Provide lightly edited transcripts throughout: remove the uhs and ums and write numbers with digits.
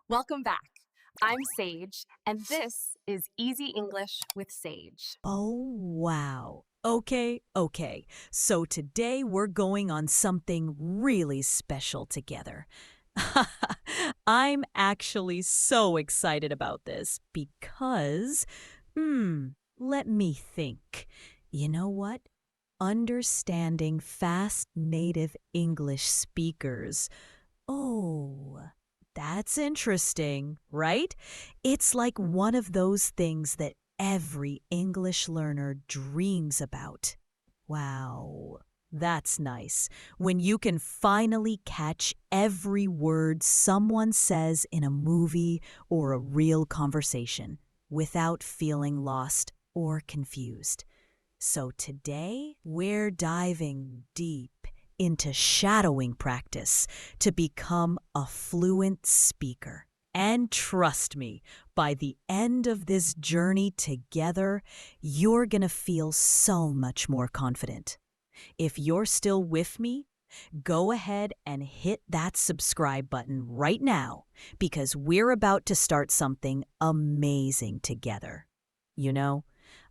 Welcome back. I'm Sage, and this is Easy English with Sage. Oh, wow. Okay. So today we're going on something really special together. I'm actually so excited about this because, let me think. You know what? Understanding fast native English speakers. Oh, that's interesting, right? It's like one of those things that every English learner dreams about. Wow, that's nice. When you can finally catch every word someone says in a movie or a real conversation without feeling lost or confused. So today, we're diving deep into shadowing practice to become a fluent speaker. And trust me, by the end of this journey together, you're going to feel so much more confident. If you're still with me, go ahead and hit that subscribe button right now because we're about to start something amazing together. You know,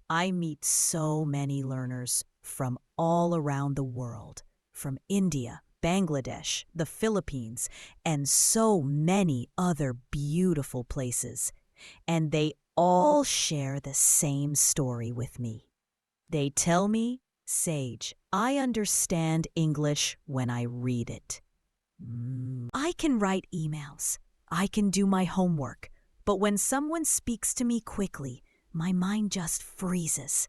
I meet so many learners from all around the world, from India, Bangladesh, the Philippines, and so many other beautiful places. And they all share the same story with me. They tell me, Sage, I understand English when I read it. I can write emails. I can do my homework. But when someone speaks to me quickly, my mind just freezes.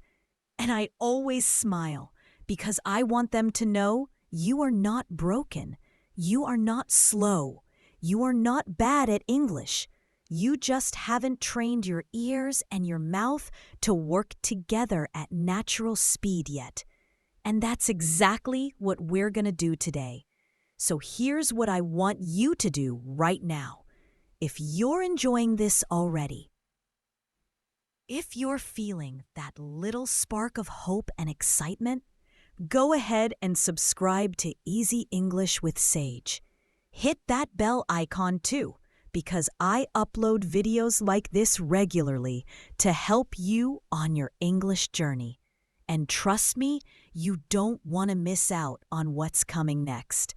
And I always smile because I want them to know you are not broken. You are not slow. You are not bad at English. You just haven't trained your ears and your mouth to work together at natural speed yet. And that's exactly what we're going to do today. So here's what I want you to do right now. If you're enjoying this already, if you're feeling that little spark of hope and excitement, go ahead and subscribe to Easy English with Sage. Hit that bell icon too, because I upload videos like this regularly to help you on your English journey. And trust me, you don't want to miss out on what's coming next.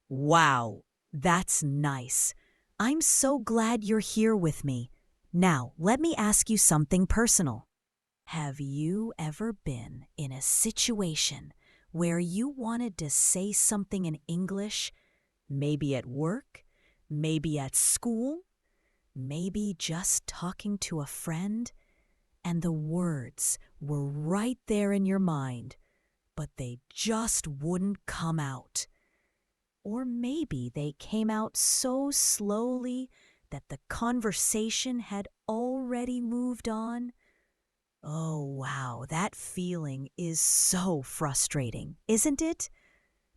Wow, that's nice. I'm so glad you're here with me. Now, let me ask you something personal. Have you ever been in a situation where you wanted to say something in English, maybe at work, maybe at school, maybe just talking to a friend, and the words were right there in your mind, but they just wouldn't come out? Or maybe they came out so slowly that the conversation had already moved on. Oh, wow, that feeling is so frustrating, isn't it?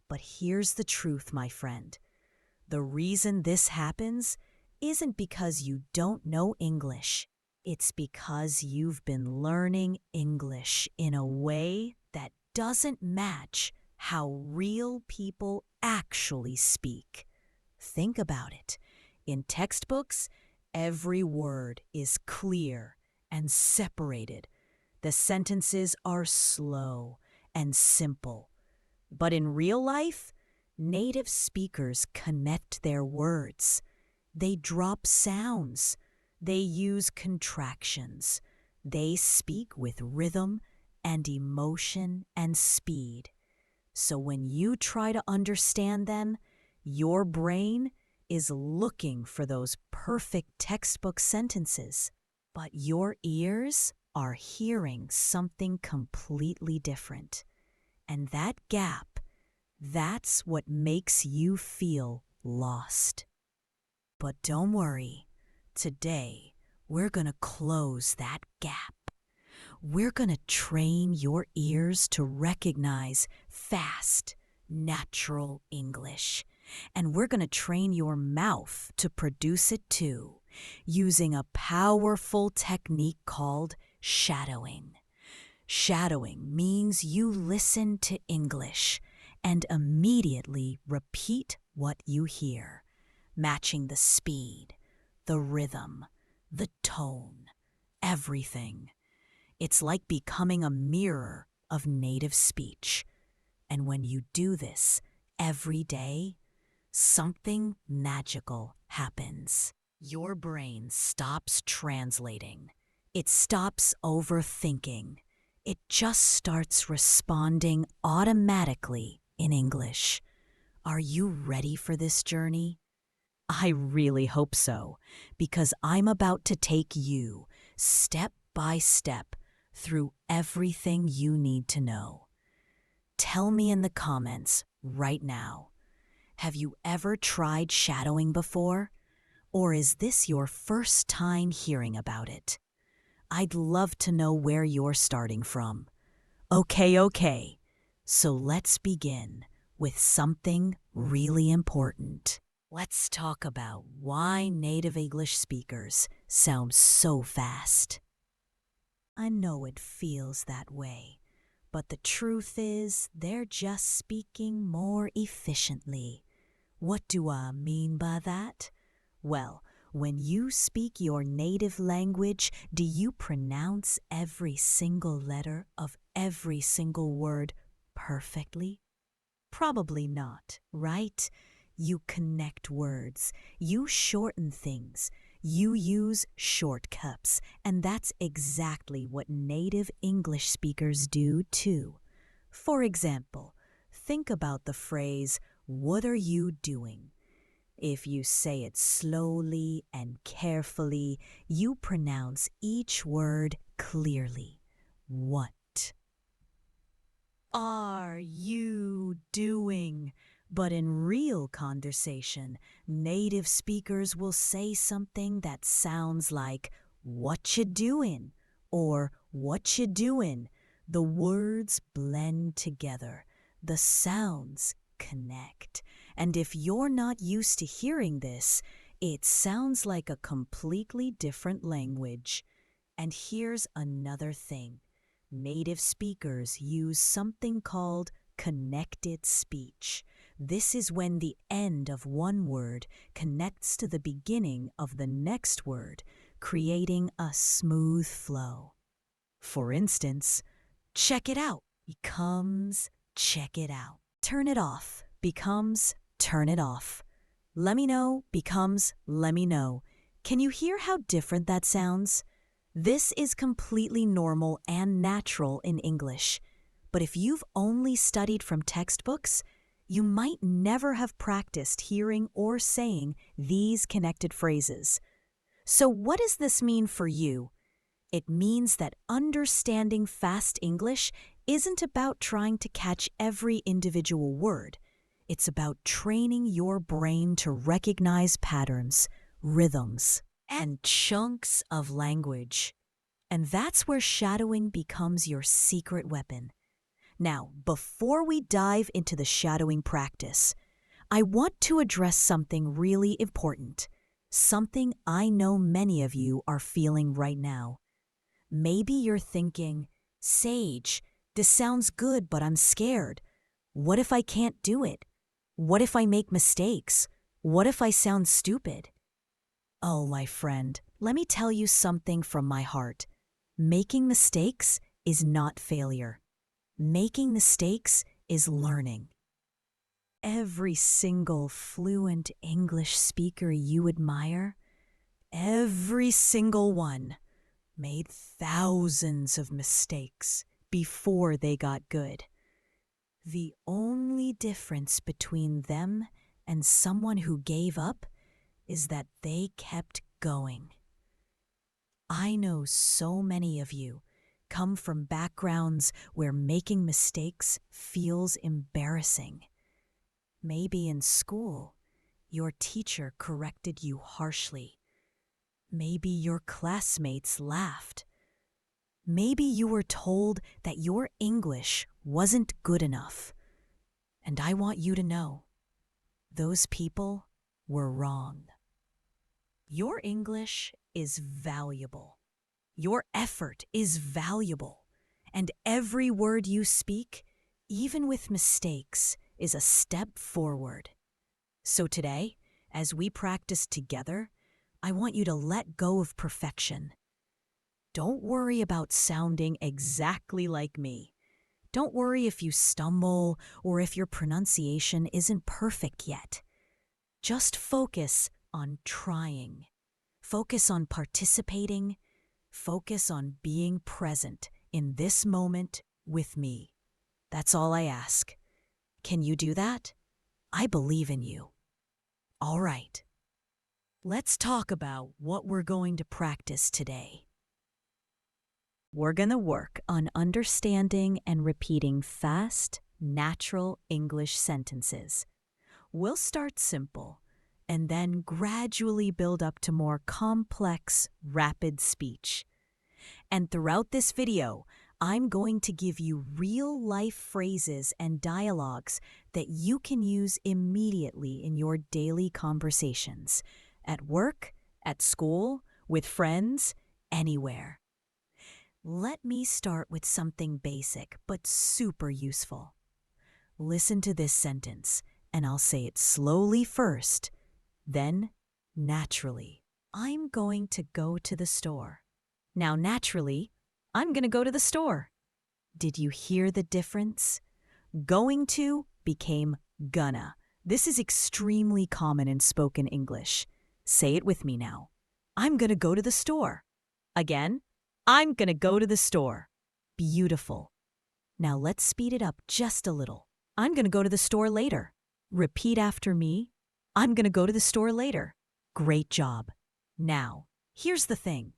But here's the truth, my friend. The reason this happens isn't because you don't know English. It's because you've been learning English in a way that doesn't match how real people actually speak. Think about it. In textbooks, every word is clear and separated. The sentences are slow and simple. But in real life, native speakers connect their words. They drop sounds. They use contractions. They speak with rhythm and emotion and speed. So when you try to understand them, your brain is looking for those perfect textbook sentences, but your ears are hearing something completely different. And that gap, that's what makes you feel lost. But don't worry, today we're going to close that gap. We're going to train your ears to recognize fast, natural English. And we're going to train your mouth to produce it too, using a powerful technique called shadowing. Shadowing means you listen to English and immediately repeat what you hear, matching the speed, the rhythm, the tone, everything. It's like becoming a mirror of native speech. And when you do this every day, something magical happens. Your brain stops translating. It stops overthinking. It just starts responding automatically in English. Are you ready for this journey? I really hope so, because I'm about to take you step by step through everything you need to know. Tell me in the comments right now, have you ever tried shadowing before? Or is this your first time hearing about it? I'd love to know where you're starting from. Okay. So let's begin with something really important. Let's talk about why native English speakers sound so fast. I know it feels that way, but the truth is they're just speaking more efficiently. What do I mean by that? Well, when you speak your native language, do you pronounce every single letter of every single word perfectly? Probably not, right? You connect words, you shorten things, you use shortcuts, and that's exactly what native English speakers do too. For example, think about the phrase, "What are you doing?" If you say it slowly and carefully, you pronounce each word clearly. What are you doing? But in real conversation, native speakers will say something that sounds like, "What you doing?" or "What you doing?" The words blend together. The sounds connect. And if you're not used to hearing this, it sounds like a completely different language. And here's another thing. Native speakers use something called connected speech. This is when the end of one word connects to the beginning of the next word, creating a smooth flow. For instance, check it out becomes check it out. Turn it off becomes turn it off. Let me know becomes let me know. Can you hear how different that sounds? This is completely normal and natural in English. But if you've only studied from textbooks, you might never have practiced hearing or saying these connected phrases. So what does this mean for you? It means that understanding fast English isn't about trying to catch every individual word. It's about training your brain to recognize patterns, rhythms, and chunks of language. And that's where shadowing becomes your secret weapon. Now, before we dive into the shadowing practice, I want to address something really important, something I know many of you are feeling right now. Maybe you're thinking, "Sage, this sounds good, but I'm scared. What if I can't do it? What if I make mistakes? What if I sound stupid?" Oh, my friend, let me tell you something from my heart. Making mistakes is not failure. Making mistakes is learning. Every single fluent English speaker you admire, every single one, made thousands of mistakes before they got good. The only difference between them and someone who gave up is that they kept going. I know so many of you come from backgrounds where making mistakes feels embarrassing. Maybe in school, your teacher corrected you harshly. Maybe your classmates laughed. Maybe you were told that your English wasn't good enough. And I want you to know, those people were wrong. Your English is valuable. Your effort is valuable. And every word you speak, even with mistakes, is a step forward. So today, as we practice together, I want you to let go of perfection. Don't worry about sounding exactly like me. Don't worry if you stumble or if your pronunciation isn't perfect yet. Just focus on trying. Focus on participating. Focus on being present in this moment with me. That's all I ask. Can you do that? I believe in you. All right. Let's talk about what we're going to practice today. We're going to work on understanding and repeating fast, natural English sentences. We'll start simple and then gradually build up to more complex, rapid speech. And throughout this video, I'm going to give you real-life phrases and dialogues that you can use immediately in your daily conversations, at work, at school, with friends, anywhere. Let me start with something basic but super useful. Listen to this sentence, and I'll say it slowly first, then naturally. I'm going to go to the store. Now, naturally, I'm going to go to the store. Did you hear the difference? Going to became gonna. This is extremely common in spoken English. Say it with me now. I'm going to go to the store. Again, I'm going to go to the store. Beautiful. Now let's speed it up just a little. I'm going to go to the store later. Repeat after me. I'm going to go to the store later. Great job. Now, here's the thing.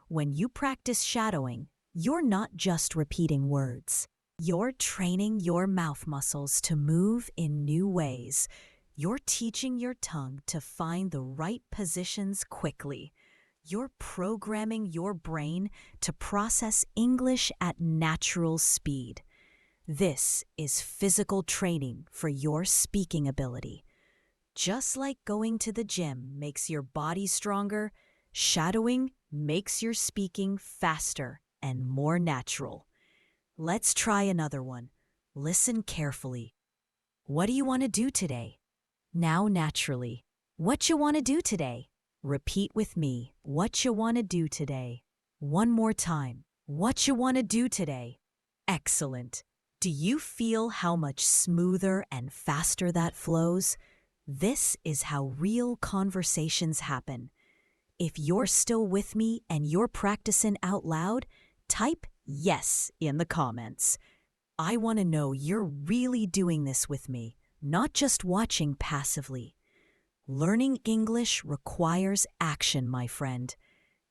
When you practice shadowing, you're not just repeating words. You're training your mouth muscles to move in new ways. You're teaching your tongue to find the right positions quickly. You're programming your brain to process English at natural speed. This is physical training for your speaking ability. Just like going to the gym makes your body stronger, shadowing makes your speaking faster and more natural. Let's try another one. Listen carefully. What do you want to do today? Now naturally. What you want to do today? Repeat with me. What you want to do today? One more time. What you want to do today? Excellent. Do you feel how much smoother and faster that flows? This is how real conversations happen. If you're still with me and you're practicing out loud, type yes in the comments. I want to know you're really doing this with me, not just watching passively. Learning English requires action, my friend.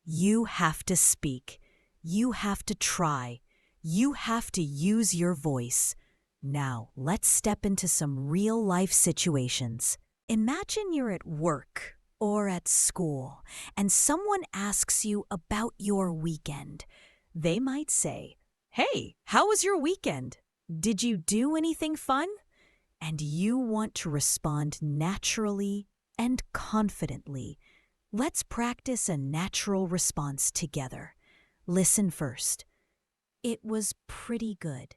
You have to speak. You have to try. You have to use your voice. Now, let's step into some real-life situations. Imagine you're at work or at school, and someone asks you about your weekend. They might say, "Hey, how was your weekend? Did you do anything fun?" And you want to respond naturally and confidently. Let's practice a natural response together. Listen first. It was pretty good.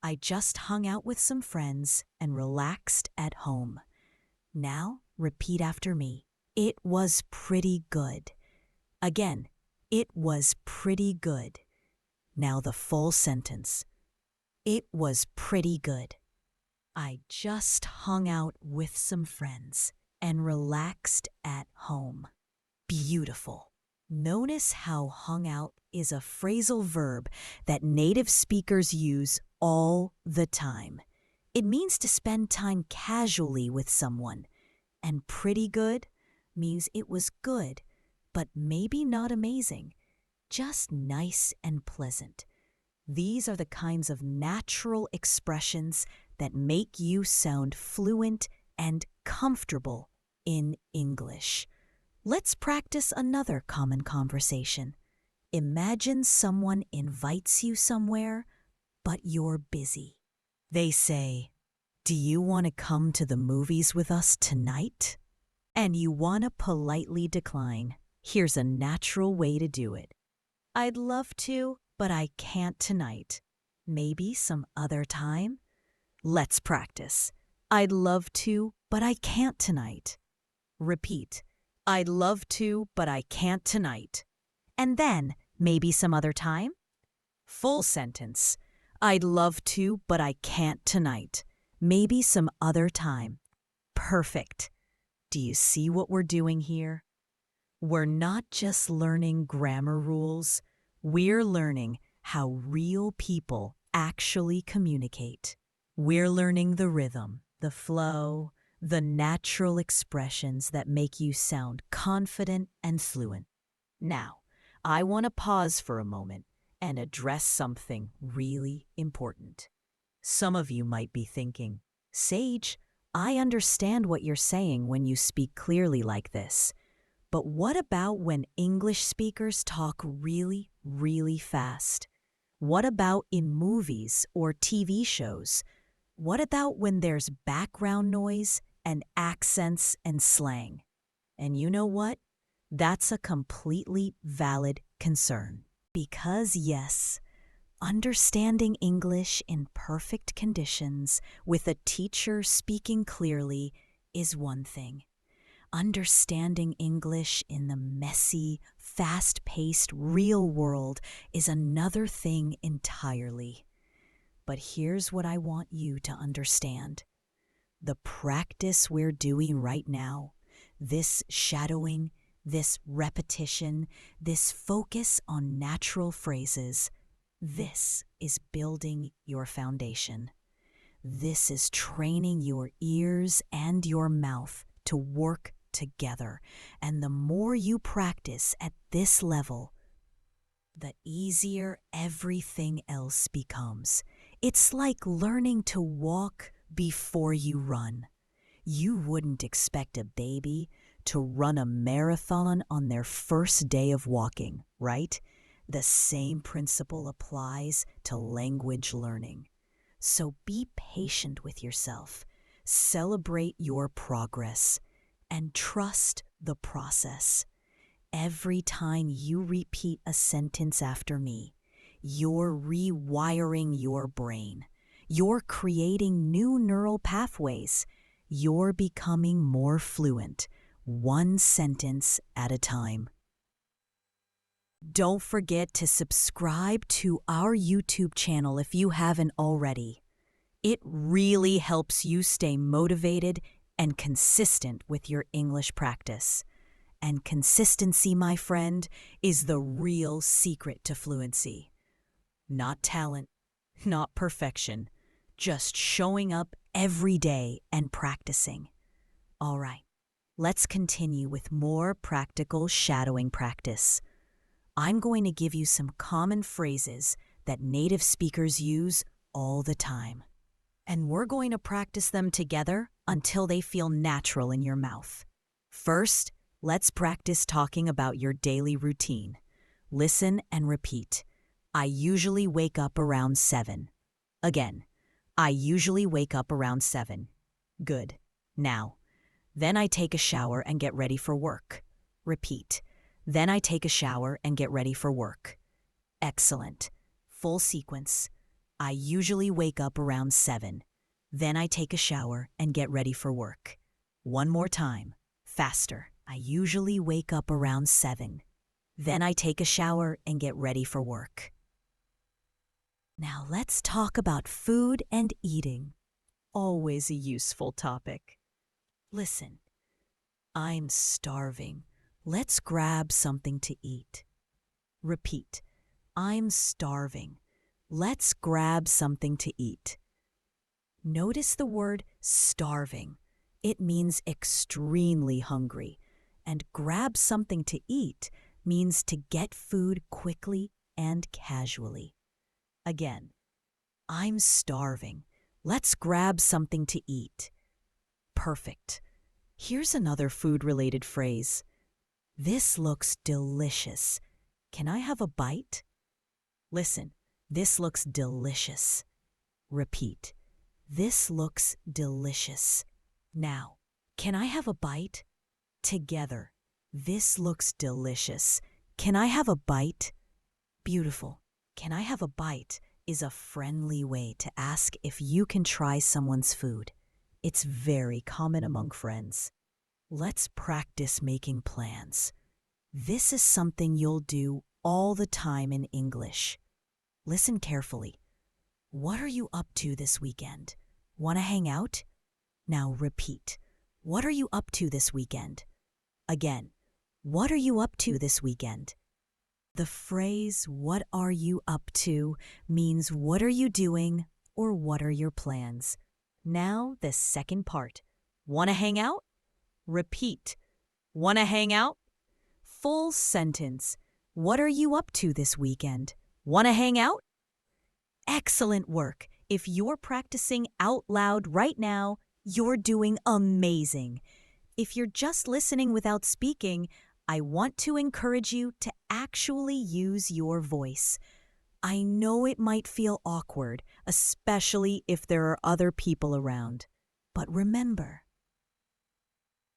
I just hung out with some friends and relaxed at home. Now, repeat after me. It was pretty good. Again, it was pretty good. Now the full sentence. It was pretty good. I just hung out with some friends and relaxed at home. Beautiful. Notice how hung out is a phrasal verb that native speakers use all the time. It means to spend time casually with someone. And pretty good means it was good, but maybe not amazing, just nice and pleasant. These are the kinds of natural expressions that make you sound fluent and comfortable in English. Let's practice another common conversation. Imagine someone invites you somewhere, but you're busy. They say, "Do you want to come to the movies with us tonight?" And you want to politely decline. Here's a natural way to do it. "I'd love to, but I can't tonight. Maybe some other time?" Let's practice. "I'd love to, but I can't tonight." Repeat. I'd love to, but I can't tonight. And then, maybe some other time? Full sentence. I'd love to, but I can't tonight. Maybe some other time. Perfect. Do you see what we're doing here? We're not just learning grammar rules, we're learning how real people actually communicate. We're learning the rhythm, the flow, the natural expressions that make you sound confident and fluent. Now, I want to pause for a moment and address something really important. Some of you might be thinking, Sage, I understand what you're saying when you speak clearly like this. But what about when English speakers talk really, really fast? What about in movies or TV shows? What about when there's background noise and accents and slang? And you know what? That's a completely valid concern. Because yes, understanding English in perfect conditions with a teacher speaking clearly is one thing. Understanding English in the messy, fast-paced real world is another thing entirely. But here's what I want you to understand. The practice we're doing right now, this shadowing, this repetition, this focus on natural phrases, this is building your foundation. This is training your ears and your mouth to work together. And the more you practice at this level, the easier everything else becomes. It's like learning to walk before you run. You wouldn't expect a baby to run a marathon on their first day of walking, right? The same principle applies to language learning. So be patient with yourself, celebrate your progress, and trust the process. Every time you repeat a sentence after me, you're rewiring your brain. You're creating new neural pathways. You're becoming more fluent, one sentence at a time. Don't forget to subscribe to our YouTube channel if you haven't already. It really helps you stay motivated and consistent with your English practice. And consistency, my friend, is the real secret to fluency. Not talent, not perfection, just showing up every day and practicing. All right, let's continue with more practical shadowing practice. I'm going to give you some common phrases that native speakers use all the time. And we're going to practice them together until they feel natural in your mouth. First, let's practice talking about your daily routine. Listen and repeat. I usually wake up around 7. Again, I usually wake up around 7. Good. Now, then I take a shower and get ready for work. Repeat. Then I take a shower and get ready for work. Excellent. Full sequence. I usually wake up around 7. Then I take a shower and get ready for work. One more time. Faster. I usually wake up around 7. Then I take a shower and get ready for work. Now let's talk about food and eating. Always a useful topic. Listen. I'm starving. Let's grab something to eat. Repeat. I'm starving. Let's grab something to eat. Notice the word starving. It means extremely hungry. And grab something to eat means to get food quickly and casually. Again, I'm starving. Let's grab something to eat. Perfect. Here's another food-related phrase. This looks delicious. Can I have a bite? Listen, this looks delicious. Repeat. This looks delicious. Now, can I have a bite? Together. This looks delicious. Can I have a bite? Beautiful. Can I have a bite is a friendly way to ask if you can try someone's food. It's very common among friends. let's practice making plans. This is something you'll do all the time in English. Listen carefully. What are you up to this weekend? Want to hang out? Now repeat. What are you up to this weekend? Again, what are you up to this weekend? The phrase, what are you up to, means what are you doing or what are your plans. Now the second part. Want to hang out? Repeat. Want to hang out? Full sentence. What are you up to this weekend? Want to hang out? Excellent work. If you're practicing out loud right now, you're doing amazing. If you're just listening without speaking, I want to encourage you to actually use your voice. I know it might feel awkward, especially if there are other people around. But remember,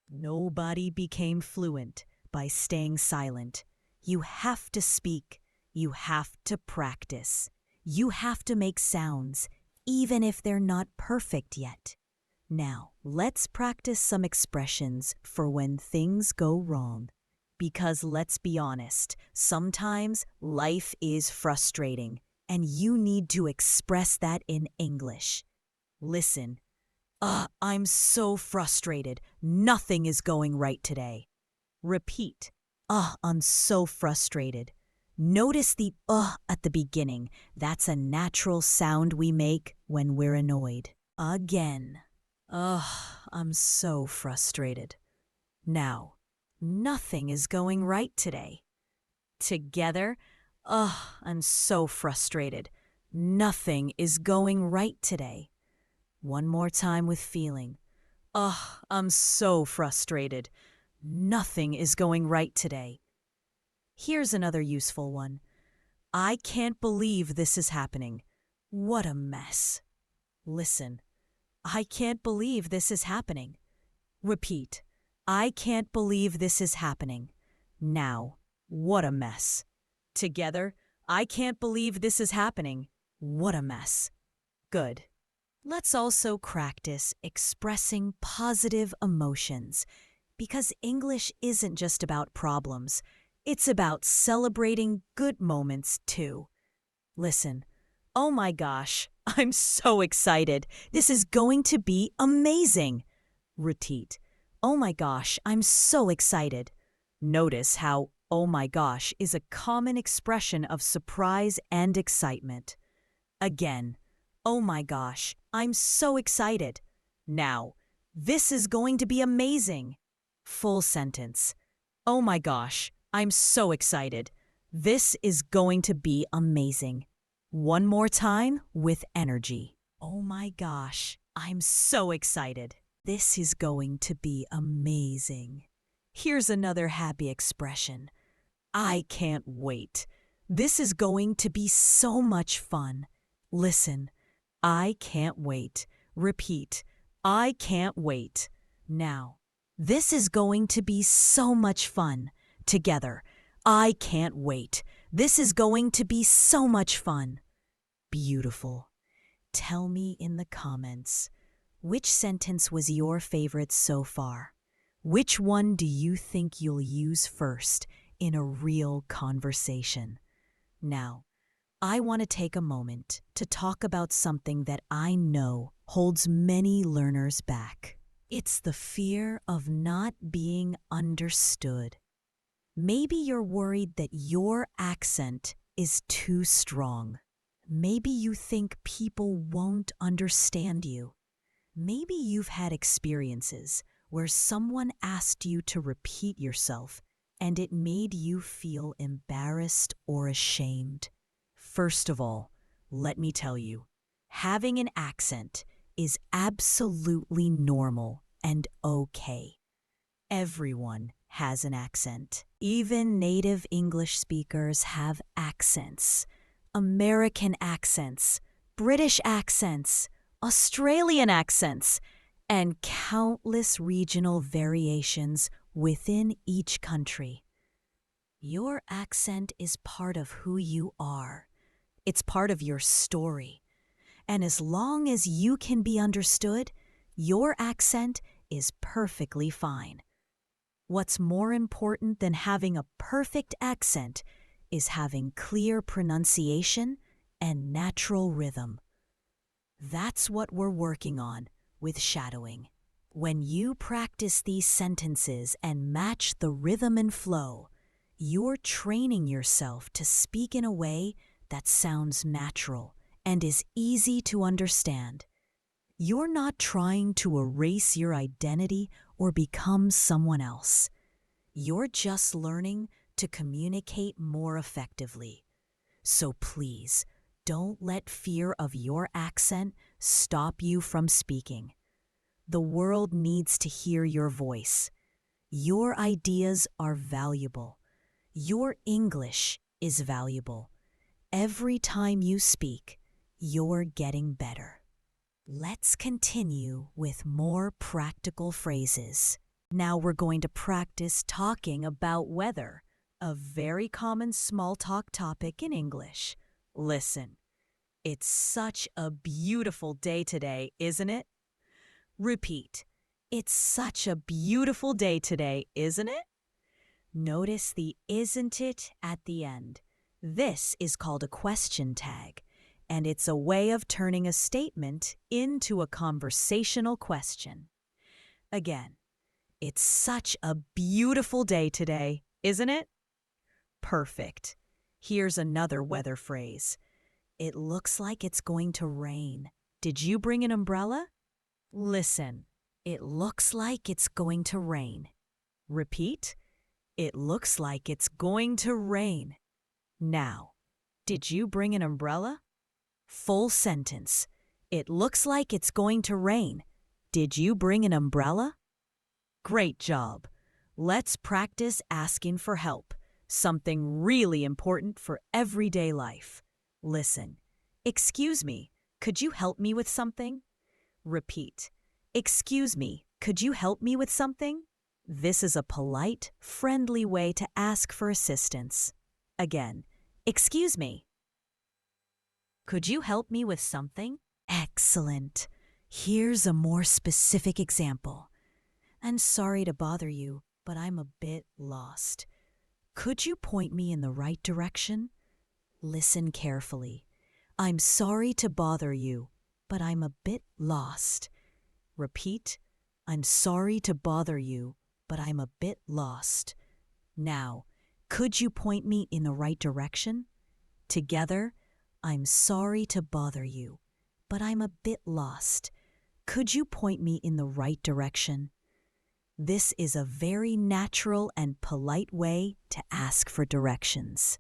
nobody became fluent by staying silent. You have to speak. You have to practice. You have to make sounds, even if they're not perfect yet. Now, let's practice some expressions for when things go wrong. Because let's be honest, sometimes life is frustrating, and you need to express that in English. Listen. I'm so frustrated. Nothing is going right today. Repeat. I'm so frustrated. Notice the at the beginning. That's a natural sound we make when we're annoyed. Again. I'm so frustrated. Now, nothing is going right today. Together. I'm so frustrated. Nothing is going right today. One more time with feeling. I'm so frustrated. Nothing is going right today. Here's another useful one. I can't believe this is happening. What a mess. Listen. I can't believe this is happening. Repeat. I can't believe this is happening. Now, what a mess. Together. I can't believe this is happening. What a mess. Good. Let's also practice expressing positive emotions, because English isn't just about problems. It's about celebrating good moments too. Listen. Oh my gosh, I'm so excited. This is going to be amazing. Repeat. Oh my gosh, I'm so excited. Notice how oh my gosh is a common expression of surprise and excitement. Again. Oh my gosh, I'm so excited. Now, this is going to be amazing. Full sentence. Oh my gosh, I'm so excited. This is going to be amazing. One more time with energy. Oh my gosh, I'm so excited. This is going to be amazing. Here's another happy expression. I can't wait. This is going to be so much fun. Listen. I can't wait. Repeat. I can't wait. Now, this is going to be so much fun. Together. I can't wait. This is going to be so much fun. Beautiful. Tell me in the comments, which sentence was your favorite so far? Which one do you think you'll use first in a real conversation? Now, I want to take a moment to talk about something that I know holds many learners back. It's the fear of not being understood. Maybe you're worried that your accent is too strong. Maybe you think people won't understand you. Maybe you've had experiences where someone asked you to repeat yourself and it made you feel embarrassed or ashamed. First of all, let me tell you, having an accent is absolutely normal and okay. Everyone has an accent. Even native English speakers have accents. American accents, British accents, Australian accents, and countless regional variations within each country. Your accent is part of who you are. It's part of your story. And as long as you can be understood, your accent is perfectly fine. What's more important than having a perfect accent is having clear pronunciation and natural rhythm. That's what we're working on with shadowing. When you practice these sentences and match the rhythm and flow, you're training yourself to speak in a way that sounds natural and is easy to understand. You're not trying to erase your identity or become someone else. You're just learning to communicate more effectively. So please, don't let fear of your accent stop you from speaking. The world needs to hear your voice. Your ideas are valuable. Your English is valuable. Every time you speak, you're getting better. Let's continue with more practical phrases. Now we're going to practice talking about weather, a very common small talk topic in English. Listen, it's such a beautiful day today, isn't it? Repeat, it's such a beautiful day today, isn't it? Notice the isn't it at the end. This is called a question tag, and it's a way of turning a statement into a conversational question. Again, it's such a beautiful day today, isn't it? Perfect. Here's another weather phrase. It looks like it's going to rain. Did you bring an umbrella? Listen, it looks like it's going to rain. Repeat, it looks like it's going to rain. Now, did you bring an umbrella? Full sentence. It looks like it's going to rain. Did you bring an umbrella? Great job. Let's practice asking for help, something really important for everyday life. Listen, excuse me, could you help me with something? Repeat, excuse me, could you help me with something? This is a polite, friendly way to ask for assistance. Again, excuse me. Could you help me with something? Excellent. Here's a more specific example. I'm sorry to bother you, but I'm a bit lost. Could you point me in the right direction? Listen carefully. I'm sorry to bother you, but I'm a bit lost. Repeat, I'm sorry to bother you, but I'm a bit lost. Now, could you point me in the right direction? Together, I'm sorry to bother you, but I'm a bit lost. Could you point me in the right direction? This is a very natural and polite way to ask for directions.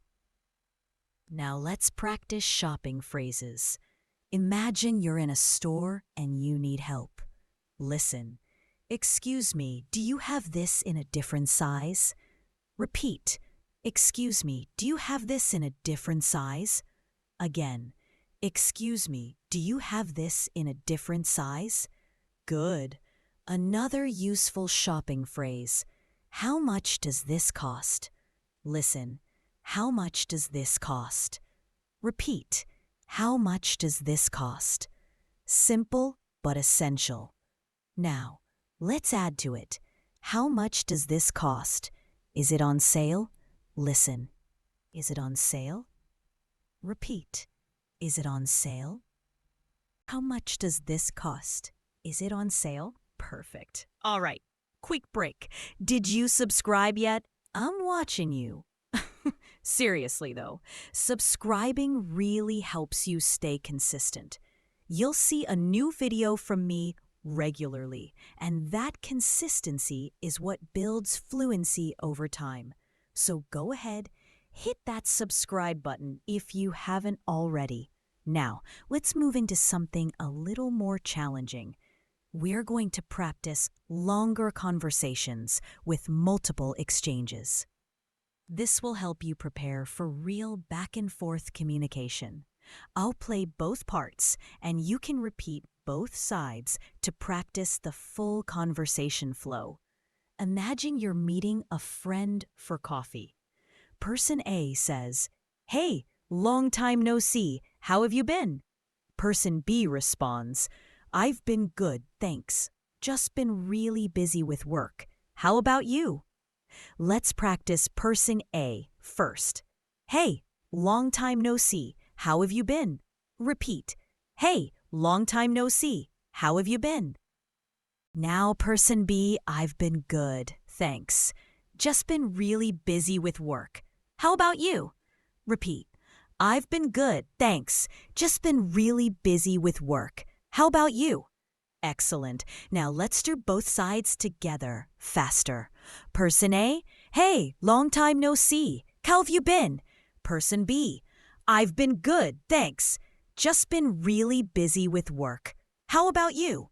Now let's practice shopping phrases. Imagine you're in a store and you need help. Listen, excuse me, do you have this in a different size? Repeat, excuse me, do you have this in a different size? Again, excuse me, do you have this in a different size? Good. Another useful shopping phrase. How much does this cost? Listen, how much does this cost? Repeat, how much does this cost? Simple but essential. Now, let's add to it. How much does this cost? Is it on sale? Listen, is it on sale? Repeat, is it on sale? How much does this cost? Is it on sale? Perfect. All right, quick break. Did you subscribe yet? I'm watching you. Seriously, though, subscribing really helps you stay consistent. You'll see a new video from me regularly, and that consistency is what builds fluency over time. So go ahead, hit that subscribe button if you haven't already. Now, let's move into something a little more challenging. We're going to practice longer conversations with multiple exchanges. This will help you prepare for real back-and-forth communication. I'll play both parts, and you can repeat both sides to practice the full conversation flow. Imagine you're meeting a friend for coffee. Person A says, "Hey, long time no see. How have you been?" Person B responds, "I've been good, thanks. Just been really busy with work. How about you?" Let's practice person A first. Hey, long time no see. How have you been? Repeat. Hey, long time no see. How have you been? Now, person B, I've been good, thanks. Just been really busy with work. How about you? Repeat. I've been good, thanks. Just been really busy with work. How about you? Excellent. Now let's do both sides together, faster. Person A, hey, long time no see. How have you been? Person B, I've been good, thanks. Just been really busy with work. How about you?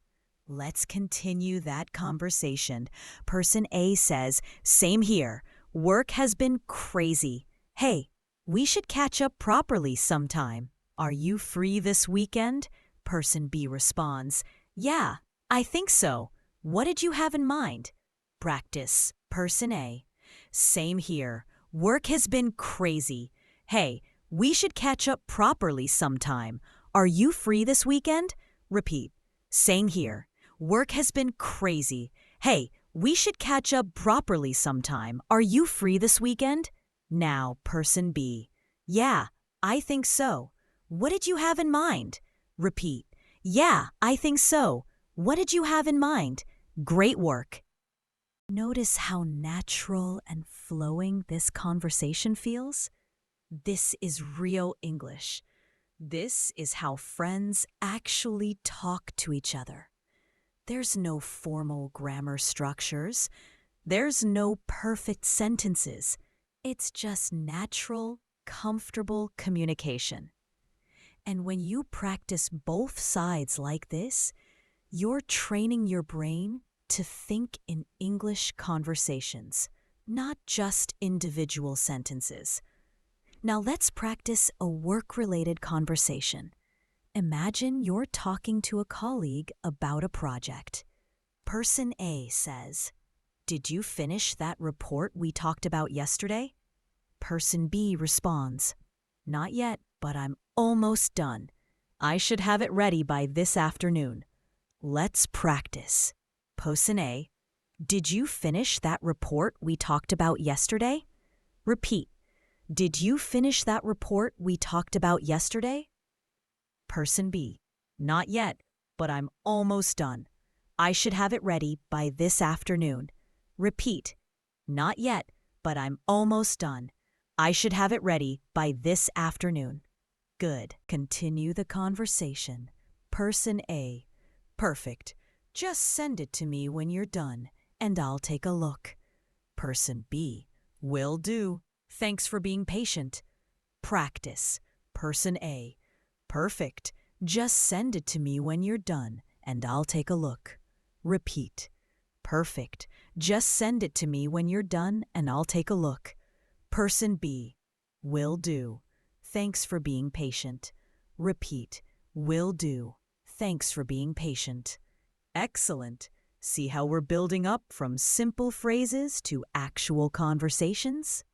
Let's continue that conversation. Person A says, same here. Work has been crazy. Hey, we should catch up properly sometime. Are you free this weekend? Person B responds, yeah, I think so. What did you have in mind? Practice. Person A. Same here. Work has been crazy. Hey, we should catch up properly sometime. Are you free this weekend? Repeat. Same here. Work has been crazy. Hey, we should catch up properly sometime. Are you free this weekend? Now, person B. Yeah, I think so. What did you have in mind? Repeat. Yeah, I think so. What did you have in mind? Great work. Notice how natural and flowing this conversation feels? This is real English. This is how friends actually talk to each other. There's no formal grammar structures. There's no perfect sentences. It's just natural, comfortable communication. And when you practice both sides like this, you're training your brain to think in English conversations, not just individual sentences. Now let's practice a work-related conversation. Imagine you're talking to a colleague about a project. Person A says, did you finish that report we talked about yesterday? Person B responds, not yet, but I'm almost done. I should have it ready by this afternoon. Let's practice. Person A, did you finish that report we talked about yesterday? Repeat. Did you finish that report we talked about yesterday? Person B, not yet, but I'm almost done. I should have it ready by this afternoon. Repeat. Not yet, but I'm almost done. I should have it ready by this afternoon. Good. Continue the conversation. Person A, perfect. Just send it to me when you're done, and I'll take a look. Person B, will do. Thanks for being patient. Practice. Person A, perfect. Just send it to me when you're done, and I'll take a look. Repeat. Perfect. Just send it to me when you're done, and I'll take a look. Person B, will do. Thanks for being patient. Repeat. Will do. Thanks for being patient. Excellent. See how we're building up from simple phrases to actual conversations?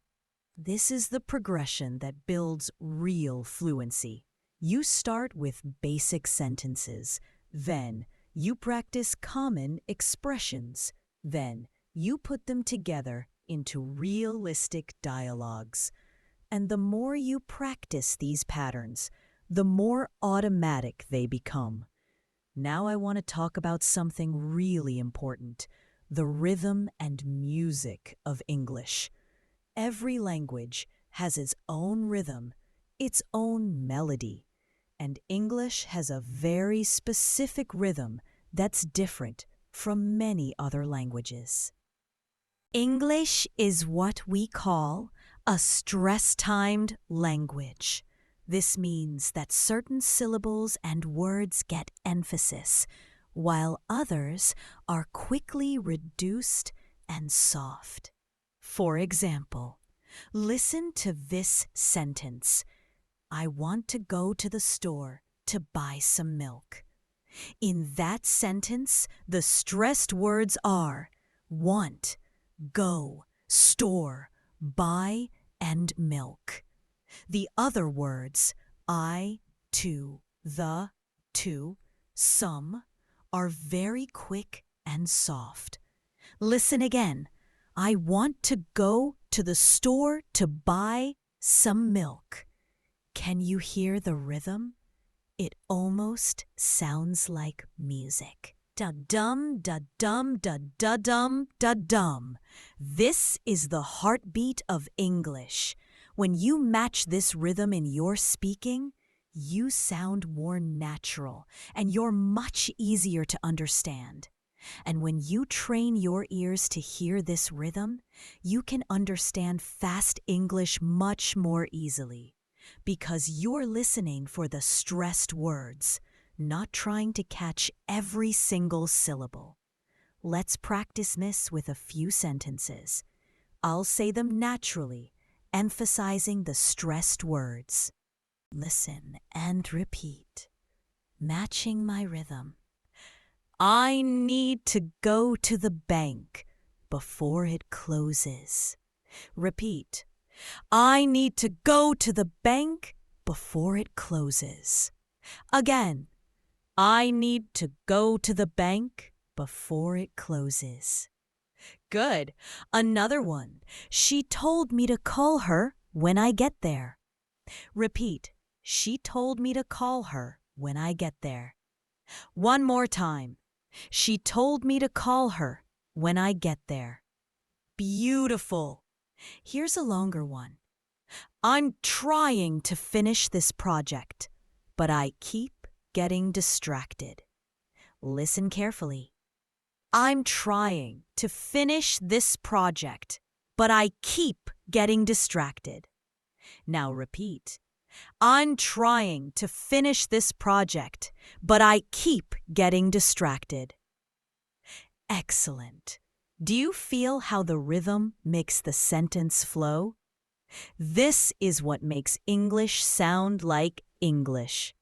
This is the progression that builds real fluency. You start with basic sentences. Then you practice common expressions. Then you put them together into realistic dialogues. And the more you practice these patterns, the more automatic they become. Now I want to talk about something really important, the rhythm and music of English. Every language has its own rhythm, its own melody, and English has a very specific rhythm that's different from many other languages. English is what we call a stress-timed language. This means that certain syllables and words get emphasis, while others are quickly reduced and soft. For example, listen to this sentence. I want to go to the store to buy some milk. In that sentence, the stressed words are want, go, store, buy, and milk. The other words, I, to, the, to, some, are very quick and soft. Listen again. I want to go to the store to buy some milk. Can you hear the rhythm? It almost sounds like music. Da-dum, da-dum, da-da-dum, da-dum. This is the heartbeat of English. When you match this rhythm in your speaking, you sound more natural and you're much easier to understand. And when you train your ears to hear this rhythm, you can understand fast English much more easily because you're listening for the stressed words, not trying to catch every single syllable. Let's practice this with a few sentences. I'll say them naturally, emphasizing the stressed words. Listen and repeat, matching my rhythm. I need to go to the bank before it closes. Repeat. I need to go to the bank before it closes. Again. I need to go to the bank before it closes. Good. Another one. She told me to call her when I get there. Repeat. She told me to call her when I get there. One more time. She told me to call her when I get there. Beautiful. Here's a longer one. I'm trying to finish this project, but I keep getting distracted. Listen carefully. I'm trying to finish this project, but I keep getting distracted. Now repeat. I'm trying to finish this project, but I keep getting distracted. Excellent. Do you feel how the rhythm makes the sentence flow? This is what makes English sound like English.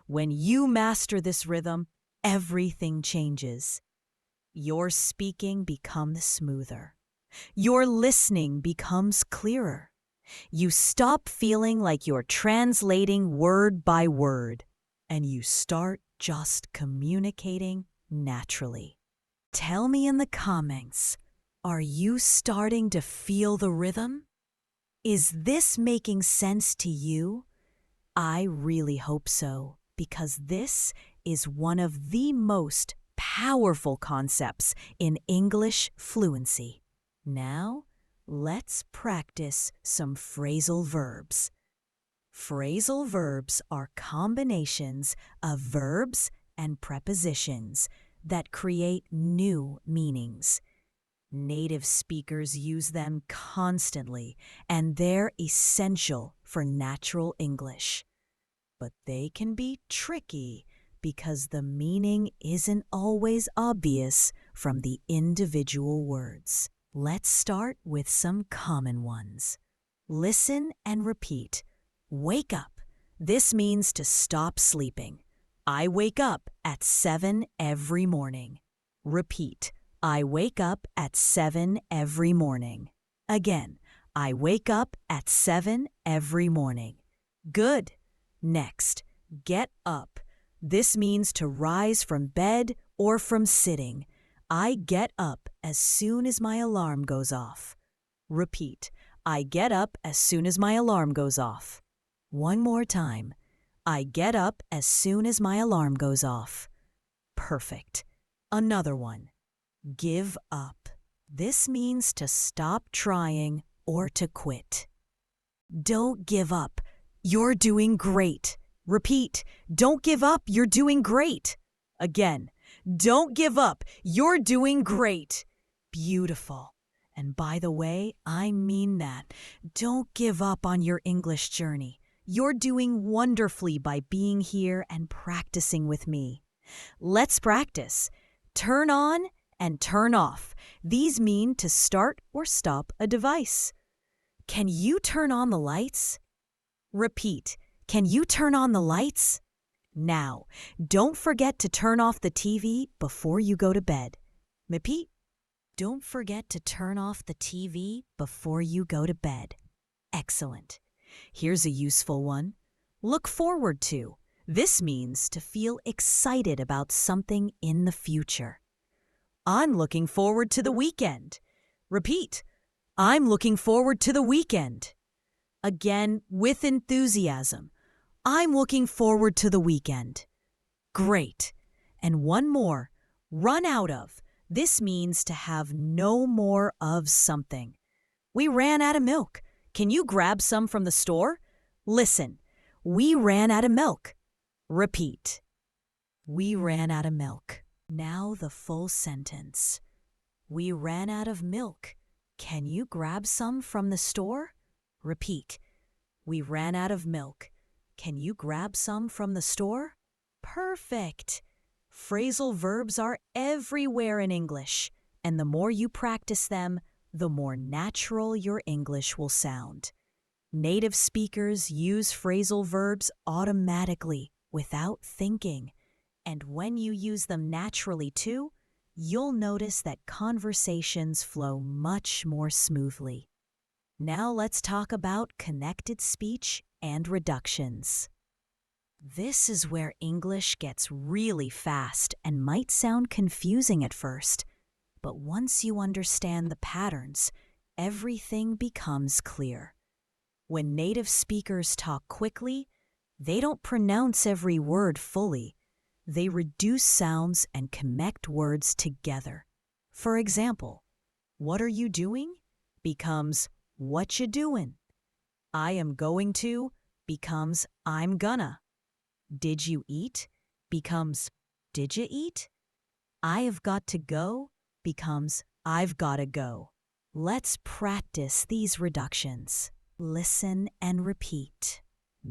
When you master this rhythm, everything changes. Your speaking becomes smoother. Your listening becomes clearer. You stop feeling like you're translating word by word, and you start just communicating naturally. Tell me in the comments, are you starting to feel the rhythm? Is this making sense to you? I really hope so, because this is one of the most powerful concepts in English fluency. Now, let's practice some phrasal verbs. Phrasal verbs are combinations of verbs and prepositions that create new meanings. Native speakers use them constantly, and they're essential for natural English. But they can be tricky because the meaning isn't always obvious from the individual words. Let's start with some common ones. Listen and repeat. Wake up. This means to stop sleeping. I wake up at 7 every morning. Repeat. I wake up at 7 every morning. Again, I wake up at 7 every morning. Good. Next, get up. This means to rise from bed or from sitting. I get up as soon as my alarm goes off. Repeat. I get up as soon as my alarm goes off. One more time. I get up as soon as my alarm goes off. Perfect. Another one. Give up. This means to stop trying or to quit. Don't give up. You're doing great. Repeat. Don't give up. You're doing great. Again. Don't give up. You're doing great. Beautiful. And by the way, I mean that. Don't give up on your English journey. You're doing wonderfully by being here and practicing with me. Let's practice. Turn on and turn off. These mean to start or stop a device. Can you turn on the lights? Repeat. Can you turn on the lights? Now, don't forget to turn off the TV before you go to bed. Repeat. Don't forget to turn off the TV before you go to bed. Excellent. Here's a useful one. Look forward to. This means to feel excited about something in the future. I'm looking forward to the weekend. Repeat. I'm looking forward to the weekend. Again, with enthusiasm. I'm looking forward to the weekend. Great. And one more. Run out of. This means to have no more of something. We ran out of milk. Can you grab some from the store? Listen. We ran out of milk. Repeat. We ran out of milk. Now the full sentence. We ran out of milk. Can you grab some from the store? Repeat. We ran out of milk. Can you grab some from the store? Perfect. Phrasal verbs are everywhere in English, and the more you practice them, the more natural your English will sound. Native speakers use phrasal verbs automatically, without thinking. And when you use them naturally too, you'll notice that conversations flow much more smoothly. Now let's talk about connected speech and reductions. This is where English gets really fast and might sound confusing at first. But once you understand the patterns, everything becomes clear. When native speakers talk quickly, they don't pronounce every word fully. They reduce sounds and connect words together. For example, what are you doing becomes what you doing. I am going to becomes I'm gonna. Did you eat becomes did you eat? I have got to go becomes I've gotta go. Let's practice these reductions. Listen and repeat.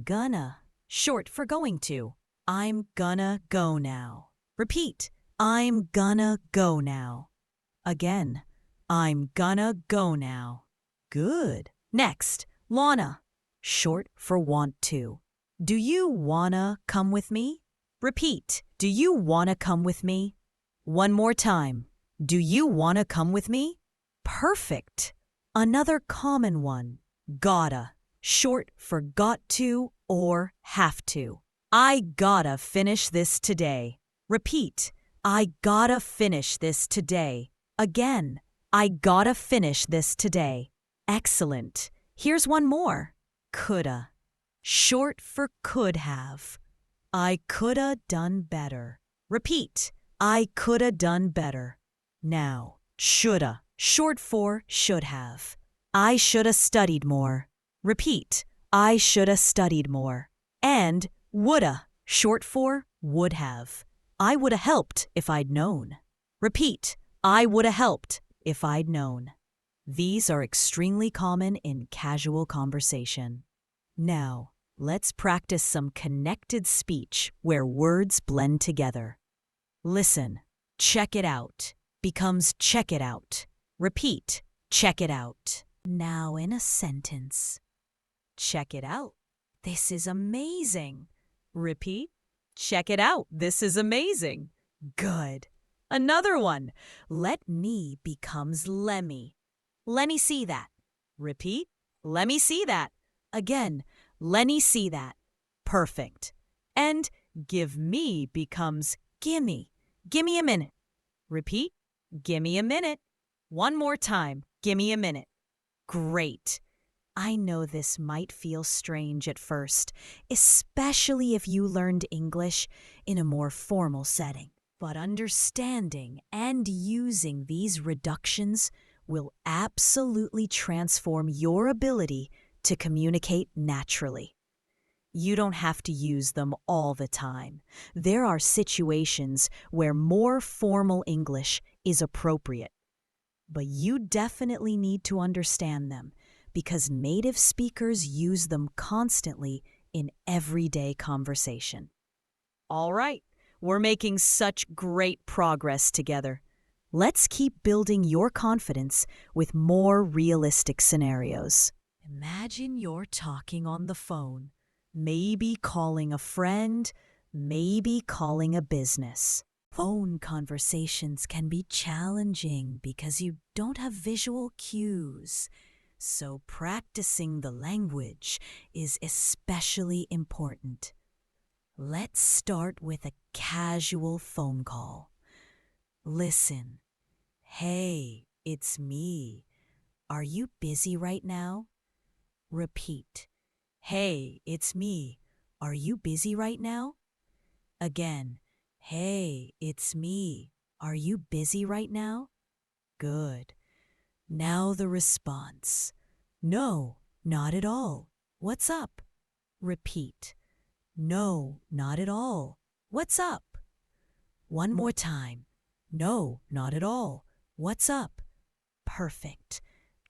Gonna, short for going to. I'm gonna go now. Repeat. I'm gonna go now. Again. I'm gonna go now. Good. Next, Lana, short for want to. Do you wanna come with me? Repeat. Do you wanna come with me? One more time. Do you wanna come with me? Perfect. Another common one. Gotta, short for got to or have to. I gotta finish this today. Repeat. I gotta finish this today. Again. I gotta finish this today. Excellent. Here's one more. Coulda, short for could have. I coulda done better. Repeat. I coulda done better. Now, shoulda, short for should have. I shoulda studied more. Repeat. I shoulda studied more. And woulda, short for would have. I woulda helped if I'd known. Repeat. I woulda helped if I'd known. These are extremely common in casual conversation. Now, let's practice some connected speech where words blend together. Listen. Check it out becomes check it out. Repeat. Check it out. Now in a sentence. Check it out. This is amazing. Repeat. Check it out. This is amazing. Good. Another one. Let me becomes lemme. Let me see that. Repeat. Let me see that. Again. Let me see that. Perfect. And give me becomes gimme. Gimme a minute. Repeat. Gimme a minute. One more time. Gimme a minute. Great. I know this might feel strange at first, especially if you learned English in a more formal setting. But understanding and using these reductions will absolutely transform your ability to communicate naturally. You don't have to use them all the time. There are situations where more formal English is appropriate. But you definitely need to understand them because native speakers use them constantly in everyday conversation. All right, we're making such great progress together. Let's keep building your confidence with more realistic scenarios. Imagine you're talking on the phone, maybe calling a friend, maybe calling a business. Phone conversations can be challenging because you don't have visual cues. So practicing the language is especially important. Let's start with a casual phone call. Listen. Hey, it's me. are you busy right now? Repeat. Hey, it's me. Are you busy right now? Again. Hey, it's me. Are you busy right now? Good. Now the response. No, not at all. What's up? Repeat. No, not at all. What's up? One more time. No, not at all. What's up? Perfect.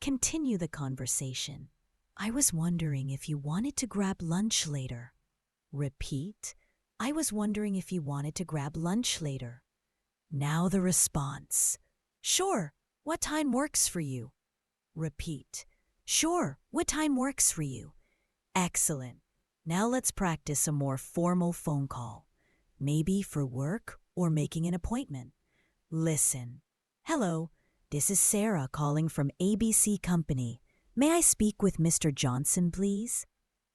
Continue the conversation. I was wondering if you wanted to grab lunch later. Repeat. I was wondering if you wanted to grab lunch later. Now the response. Sure. What time works for you? Repeat. Sure. What time works for you? Excellent. Now let's practice a more formal phone call. Maybe for work or making an appointment. Listen. Hello, this is Sarah calling from ABC Company. May I speak with Mr. Johnson, please?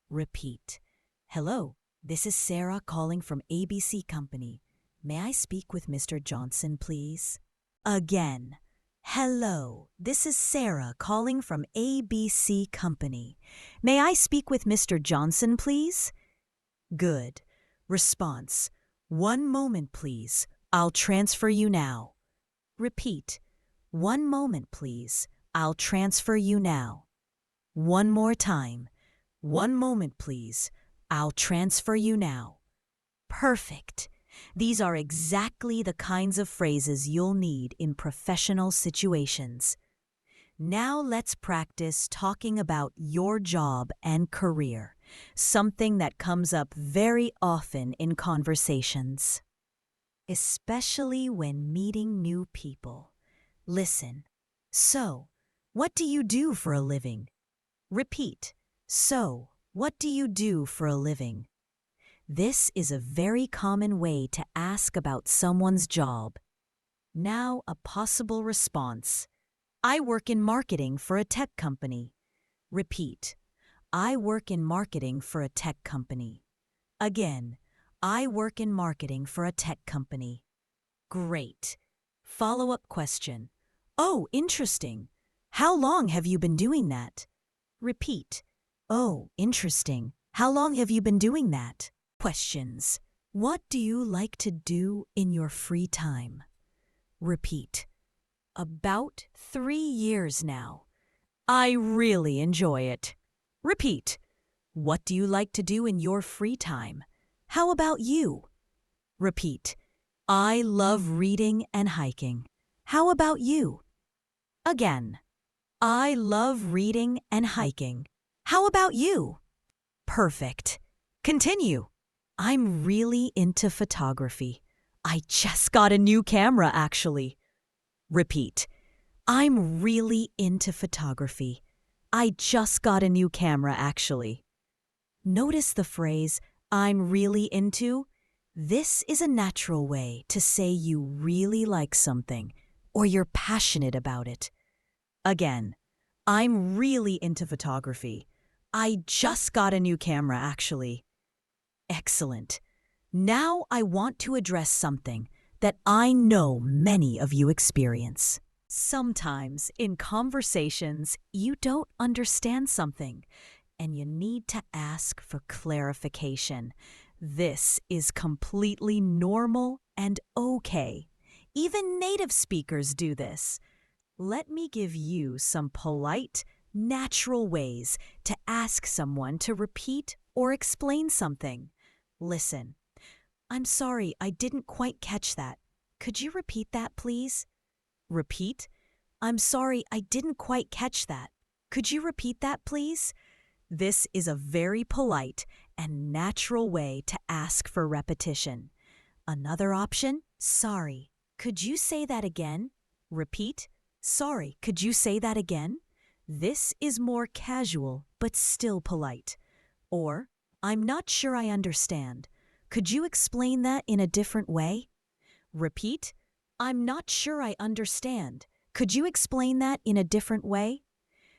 Repeat. Hello, this is Sarah calling from ABC Company. May I speak with Mr. Johnson, please? Again. Hello, this is Sarah calling from ABC Company. May I speak with Mr. Johnson, please? Good. Response. One moment, please. I'll transfer you now. Repeat. One moment, please. I'll transfer you now. One more time. One moment, please. I'll transfer you now. Perfect. These are exactly the kinds of phrases you'll need in professional situations. Now let's practice talking about your job and career, something that comes up very often in conversations, especially when meeting new people. Listen. So, what do you do for a living? Repeat. So, what do you do for a living? This is a very common way to ask about someone's job. Now, a possible response. I work in marketing for a tech company. Repeat. I work in marketing for a tech company. Again. I work in marketing for a tech company. Great. Follow-up question. Oh, interesting. How long have you been doing that? Repeat. Oh, interesting. How long have you been doing that? Questions. What do you like to do in your free time? Repeat. About 3 years now. I really enjoy it. Repeat. What do you like to do in your free time? How about you? Repeat. I love reading and hiking. How about you? Again. I love reading and hiking. How about you? Perfect. Continue. I'm really into photography. I just got a new camera, actually. Repeat. I'm really into photography. I just got a new camera, actually. Notice the phrase, I'm really into. This is a natural way to say you really like something or you're passionate about it. Again, I'm really into photography. I just got a new camera, actually. Excellent. Now I want to address something that I know many of you experience. Sometimes in conversations, you don't understand something, and you need to ask for clarification. This is completely normal and okay. Even native speakers do this. Let me give you some polite, natural ways to ask someone to repeat or explain something. Listen. I'm sorry, I didn't quite catch that. Could you repeat that, please? Repeat. I'm sorry, I didn't quite catch that. Could you repeat that, please? This is a very polite and natural way to ask for repetition. Another option, sorry. Could you say that again? Repeat. Sorry, could you say that again? This is more casual, but still polite. Or, I'm not sure I understand. Could you explain that in a different way? Repeat. I'm not sure I understand. Could you explain that in a different way?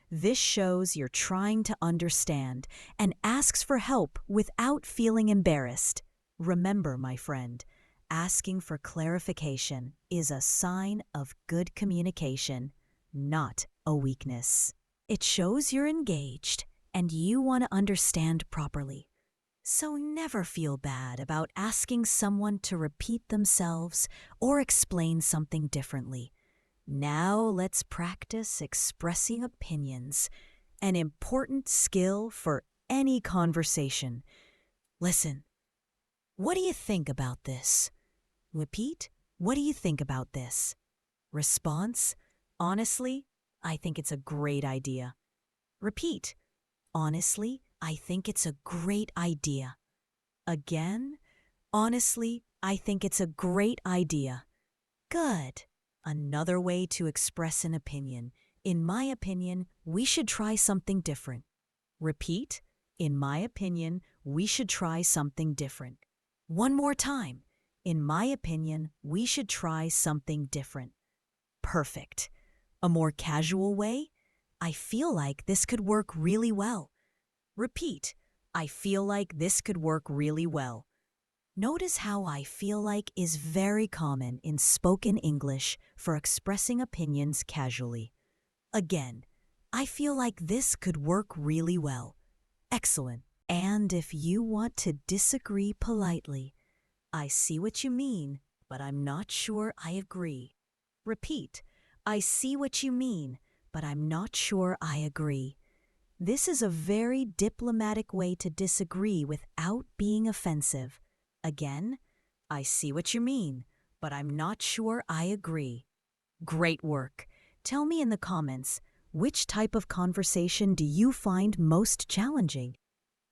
This shows you're trying to understand and asks for help without feeling embarrassed. Remember, my friend, asking for clarification is a sign of good communication, not a weakness. It shows you're engaged and you want to understand properly. So never feel bad about asking someone to repeat themselves or explain something differently. Now let's practice expressing opinions, an important skill for any conversation. Listen, what do you think about this? Repeat, what do you think about this? Response, honestly, I think it's a great idea. Repeat, honestly, I think it's a great idea. Again, honestly, I think it's a great idea. Good. Another way to express an opinion. In my opinion, we should try something different. Repeat, in my opinion, we should try something different. One more time. In my opinion, we should try something different. Perfect. A more casual way? I feel like this could work really well. Repeat, I feel like this could work really well. Notice how I feel like is very common in spoken English for expressing opinions casually. Again, I feel like this could work really well. Excellent. And if you want to disagree politely, I see what you mean, but I'm not sure I agree. Repeat, I see what you mean, but I'm not sure I agree. This is a very diplomatic way to disagree without being offensive. Again, I see what you mean, but I'm not sure I agree. Great work. Tell me in the comments, which type of conversation do you find most challenging?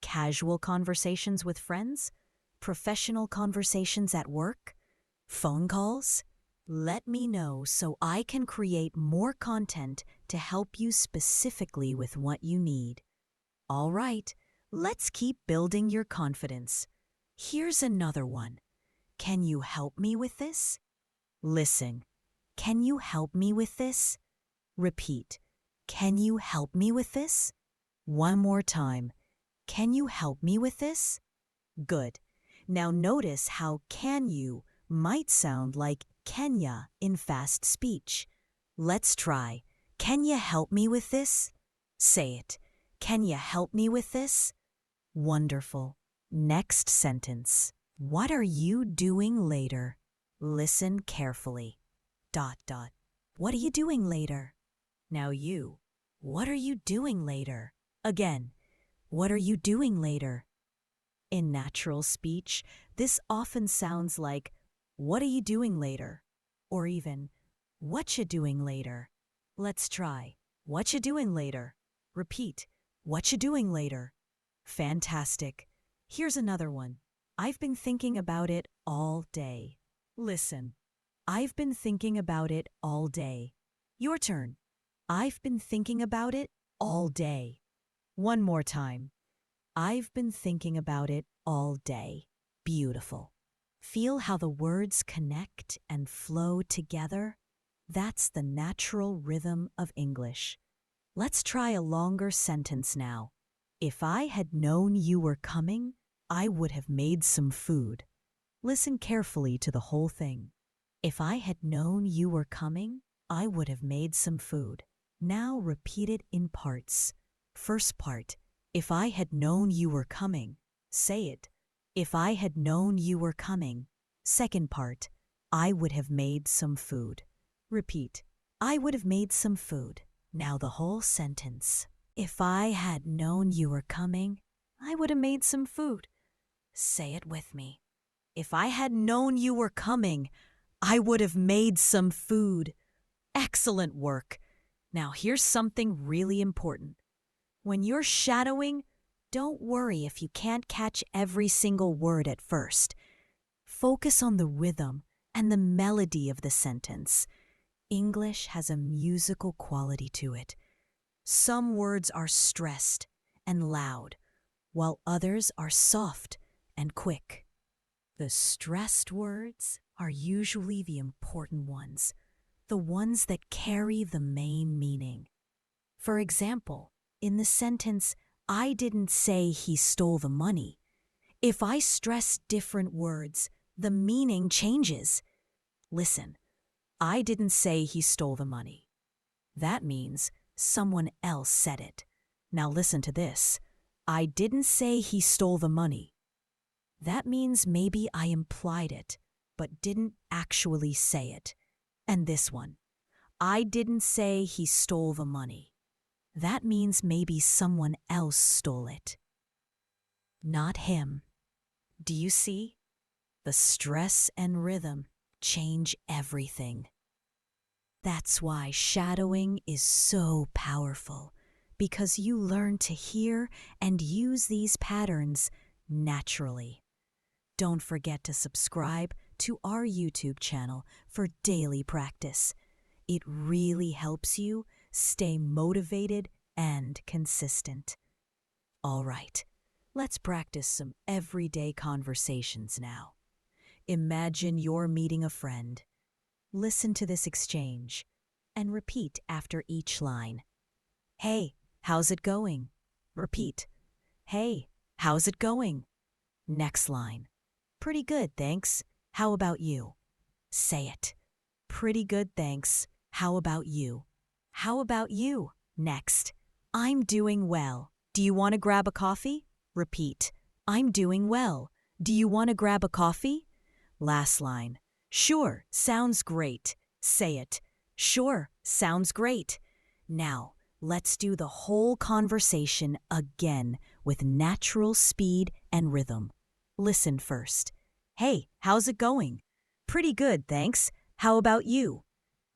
Casual conversations with friends? Professional conversations at work? Phone calls? Let me know so I can create more content to help you specifically with what you need. All right, let's keep building your confidence. Here's another one. Can you help me with this? Listen. Can you help me with this? Repeat. Can you help me with this? One more time. Can you help me with this? Good. Now notice how can you might sound like Kenya in fast speech. Let's try. Can you help me with this? Say it. Can you help me with this? Wonderful. Next sentence. What are you doing later? Listen carefully. Dot dot. What are you doing later? Now you. What are you doing later? Again. What are you doing later? In natural speech, this often sounds like, what are you doing later? Or even, what you doing later? Let's try. What you doing later? Repeat. What you doing later? Fantastic. Here's another one. I've been thinking about it all day. Listen. I've been thinking about it all day. Your turn. I've been thinking about it all day. One more time. I've been thinking about it all day. Beautiful. Feel how the words connect and flow together? That's the natural rhythm of English. Let's try a longer sentence now. If I had known you were coming, I would have made some food. Listen carefully to the whole thing. If I had known you were coming, I would have made some food. Now repeat it in parts. First part. If I had known you were coming. Say it. If I had known you were coming. Second part. I would have made some food. Repeat. I would have made some food. Now the whole sentence. If I had known you were coming, I would have made some food. Say it with me. If I had known you were coming, I would have made some food. Excellent work. Now here's something really important. When you're shadowing, don't worry if you can't catch every single word at first. Focus on the rhythm and the melody of the sentence. English has a musical quality to it. Some words are stressed and loud, while others are soft and quick. The stressed words are usually the important ones, the ones that carry the main meaning. For example, in the sentence, I didn't say he stole the money. If I stress different words, the meaning changes. Listen, I didn't say he stole the money. That means someone else said it. Now listen to this. I didn't say he stole the money. That means maybe I implied it, but didn't actually say it. And this one. I didn't say he stole the money. That means maybe someone else stole it. Not him. Do you see? The stress and rhythm change everything. That's why shadowing is so powerful, because you learn to hear and use these patterns naturally. Don't forget to subscribe to our YouTube channel for daily practice. It really helps you stay motivated and consistent. All right, let's practice some everyday conversations now. Imagine you're meeting a friend. Listen to this exchange and repeat after each line. Hey, how's it going? Repeat. Hey, how's it going? Next line. Pretty good, thanks. How about you? Say it. Pretty good, thanks. How about you? How about you? Next. I'm doing well. Do you want to grab a coffee? Repeat. I'm doing well. Do you want to grab a coffee? Last line. Sure, sounds great. Say it. Sure, sounds great. Now, let's do the whole conversation again with natural speed and rhythm. Listen first. Hey, how's it going? Pretty good, thanks. How about you?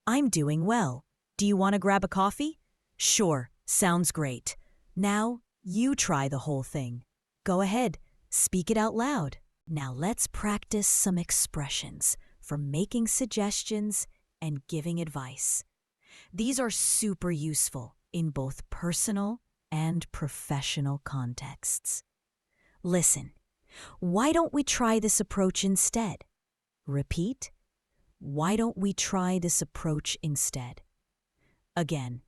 I'm doing well. Do you want to grab a coffee? Sure, sounds great. Now, you try the whole thing. Go ahead, speak it out loud. Now let's practice some expressions for making suggestions and giving advice. These are super useful in both personal and professional contexts. Listen, why don't we try this approach instead? Repeat. Why don't we try this approach instead? Again,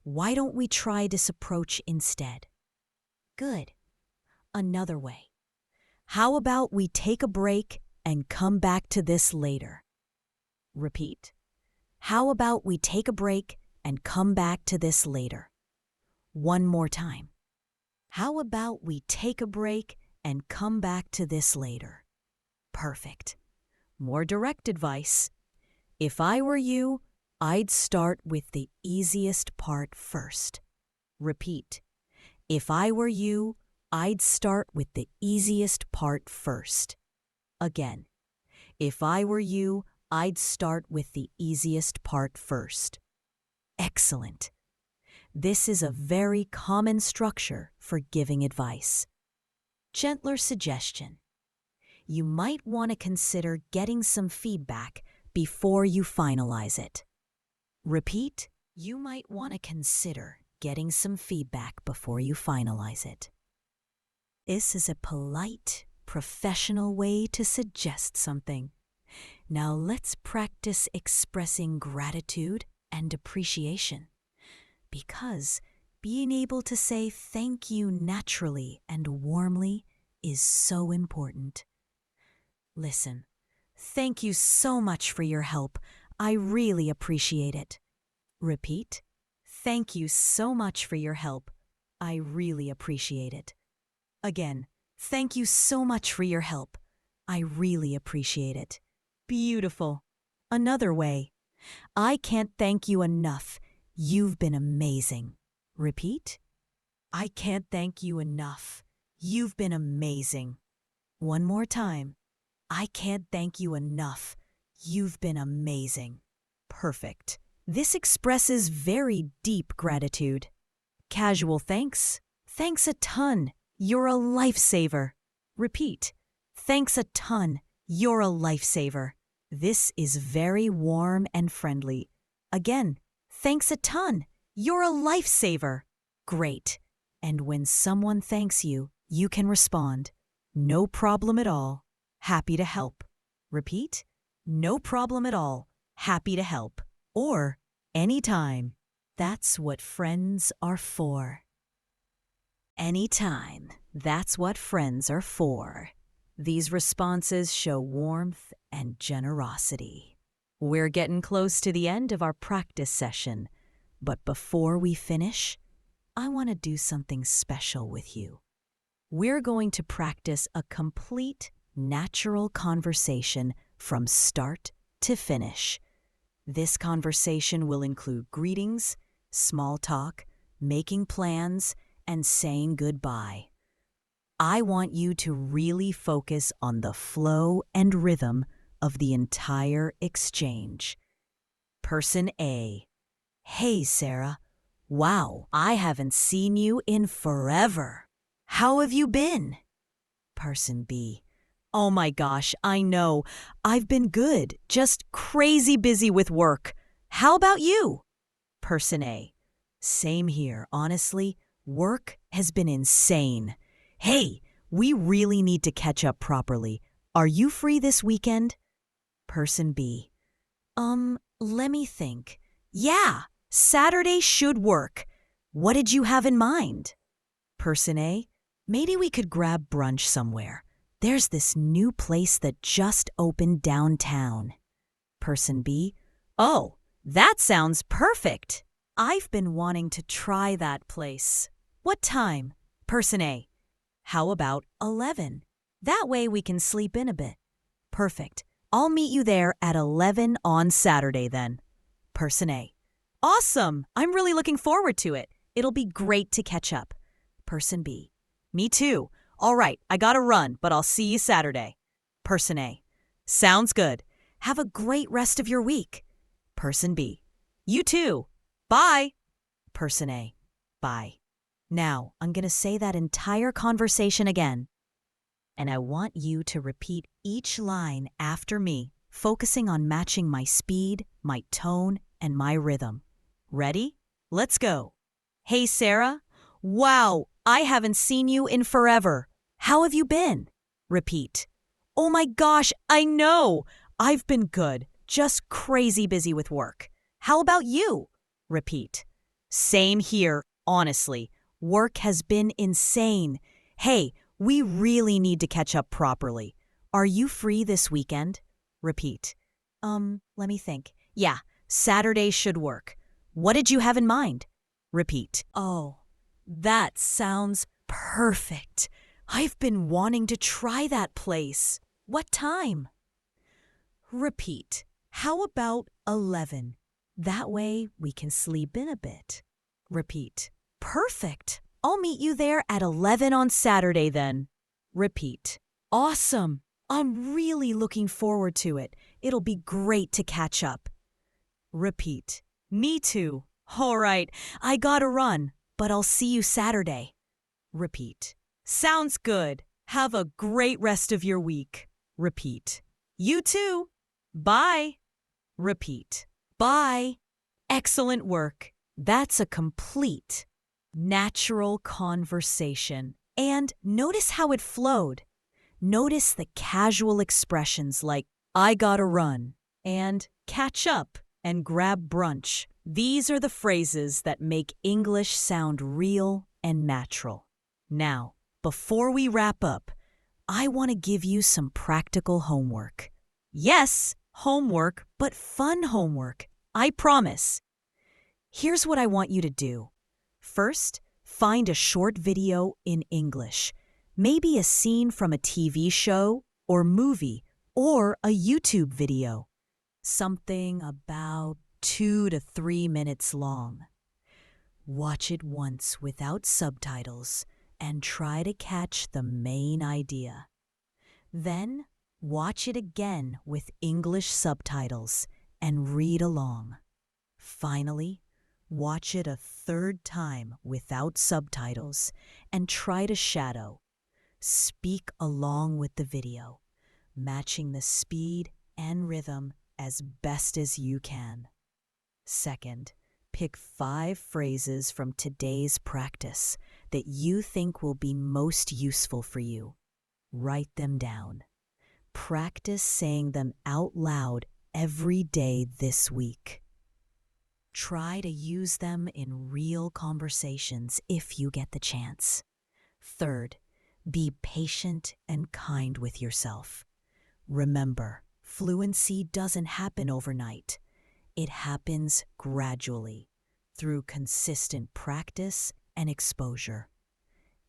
why don't we try this approach instead? Good. Another way. How about we take a break and come back to this later? Repeat. How about we take a break and come back to this later? One more time. How about we take a break and come back to this later? Perfect. More direct advice. If I were you, I'd start with the easiest part first. Repeat. If I were you, I'd start with the easiest part first. Again. If I were you, I'd start with the easiest part first. Excellent. This is a very common structure for giving advice. Gentler suggestion. You might want to consider getting some feedback before you finalize it. Repeat. You might want to consider getting some feedback before you finalize it. This is a polite, professional way to suggest something. Now let's practice expressing gratitude and appreciation, because being able to say thank you naturally and warmly is so important. Listen, thank you so much for your help. I really appreciate it. Repeat. Thank you so much for your help. I really appreciate it. Again, thank you so much for your help. I really appreciate it. Beautiful. Another way. I can't thank you enough. You've been amazing. Repeat. I can't thank you enough. You've been amazing. One more time. I can't thank you enough. You've been amazing. Perfect. This expresses very deep gratitude. Casual thanks. Thanks a ton. You're a lifesaver. Repeat. Thanks a ton. You're a lifesaver. This is very warm and friendly. Again, thanks a ton. You're a lifesaver. Great. And when someone thanks you, you can respond, no problem at all. Happy to help. Repeat. No problem at all. Happy to help. Or anytime. That's what friends are for. Anytime. That's what friends are for. These responses show warmth and generosity. We're getting close to the end of our practice session. But before we finish, I want to do something special with you. We're going to practice a complete, natural conversation from start to finish. This conversation will include greetings, small talk, making plans, and saying goodbye. I want you to really focus on the flow and rhythm of the entire exchange. Person A. Hey, Sarah. Wow, I haven't seen you in forever. How have you been? Person B. Oh my gosh, I know. I've been good, just crazy busy with work. How about you? Person A. Same here, honestly. Work has been insane. Hey, we really need to catch up properly. Are you free this weekend? Person B. Let me think. Yeah, Saturday should work. What did you have in mind? Person A. Maybe we could grab brunch somewhere. There's this new place that just opened downtown. Person B. Oh, that sounds perfect. I've been wanting to try that place. What time? Person A. How about 11? That way we can sleep in a bit. Perfect. I'll meet you there at 11 on Saturday then. Person A. Awesome! I'm really looking forward to it. It'll be great to catch up. Person B. Me too. All right, I gotta run, but I'll see you Saturday. Person A. Sounds good. Have a great rest of your week. Person B. You too. Bye. Person A. Bye. Now, I'm gonna say that entire conversation again. And I want you to repeat each line after me, focusing on matching my speed, my tone, and my rhythm. Ready? Let's go. Hey, Sarah. Wow, I haven't seen you in forever. How have you been? Repeat. Oh my gosh, I know. I've been good, just crazy busy with work. How about you? Repeat. Same here, honestly. Work has been insane. Hey, we really need to catch up properly. Are you free this weekend? Repeat. Let me think. Yeah, Saturday should work. What did you have in mind? Repeat. Oh, that sounds perfect. I've been wanting to try that place. What time? Repeat. How about 11? That way we can sleep in a bit. Repeat. Perfect. I'll meet you there at 11 on Saturday then. Repeat. Awesome. I'm really looking forward to it. It'll be great to catch up. Repeat. Me too. All right, I gotta run, but I'll see you Saturday. Repeat. Sounds good. Have a great rest of your week. Repeat. You too. Bye. Repeat. Bye. Excellent work. That's a complete, natural conversation. And notice how it flowed. Notice the casual expressions like, I gotta run, and catch up, and grab brunch. These are the phrases that make English sound real and natural. Now, before we wrap up, I want to give you some practical homework. Yes, homework, but fun homework. I promise. Here's what I want you to do. First, find a short video in English, maybe a scene from a TV show or movie or a YouTube video. Something about 2 to 3 minutes long. Watch it once without subtitles and try to catch the main idea. Then, watch it again with English subtitles and read along. Finally, watch it a third time without subtitles and try to shadow. Speak along with the video, matching the speed and rhythm as best as you can. Second, pick 5 phrases from today's practice that you think will be most useful for you. Write them down. Practice saying them out loud every day this week. Try to use them in real conversations if you get the chance. Third, be patient and kind with yourself. Remember, fluency doesn't happen overnight. It happens gradually. through consistent practice and exposure.